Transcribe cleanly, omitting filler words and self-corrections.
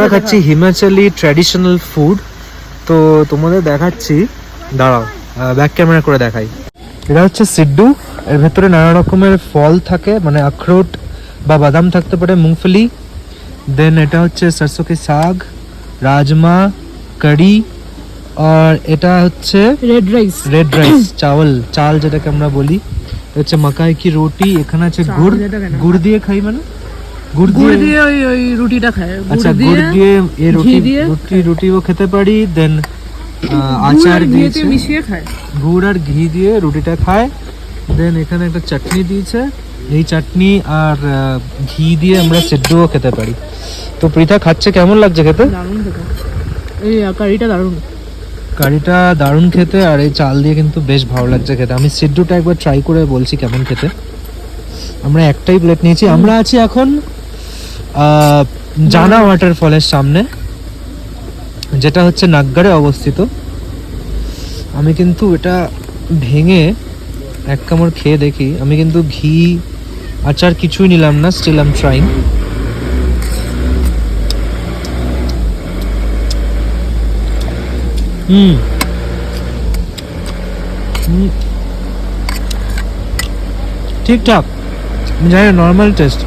আমরা খাচ্ছি Himachali traditional food. তো তোমাদের দেখাচ্ছি, দাঁড়াও ব্যাক ক্যামেরা করে দেখাই। এটা হচ্ছে সিড্ডু। এর ভেতরে নানা রকমের ফল থাকে, মানে আখরোট বা বাদাম থাকতে পারে, মুংফলি। দেন এটা হচ্ছে সরসোं के साग, রাজমা, কারি, আর এটা হচ্ছে রেড রাইস চাল যেটাকে আমরা বলি। হচ্ছে মাকাই কি রুটি, এখানে আছে গুড়। গুড় দিয়ে খাই, মানে গুড় দিয়ে ওই রুটিটা খায়। আচ্ছা, গুড় দিয়ে এই রুটিও খেতে পারি। দেন আচার দিয়েছে, মিশিয়ে খায়। গুড় আর ঘি দিয়ে রুটিটা খায়। দেন এখানে একটা চাটনি দিয়েছে, এই চাটনি আর ঘি দিয়ে আমরা সিদ্ধও খেতে পারি। তো পৃথা খাচ্ছে, কেমন লাগছে খেতে? দারুণ খেতে, এই কারিটা দারুণ। কারিটা দারুণ খেতে, আর এই চাল দিয়ে কিন্তু বেশ ভালো লাগছে খেতে। আমি সিদ্ধুটা একবার ট্রাই করে বলছি কেমন খেতে। আমরা একটাই প্লেট নিয়েছি। আমরা আছি এখন জানা ওয়াটারফলের সামনে, যেটা হচ্ছে নাগগারে অবস্থিত। আমি কিন্তু এটা ভেঙে এক কামড় খেয়ে দেখি। আমি কিন্তু ঘি আচার কিছুই নিলাম না, স্টিল আই এম ট্রাইং। ঠিকঠাক, জানি নর্মাল টেস্ট।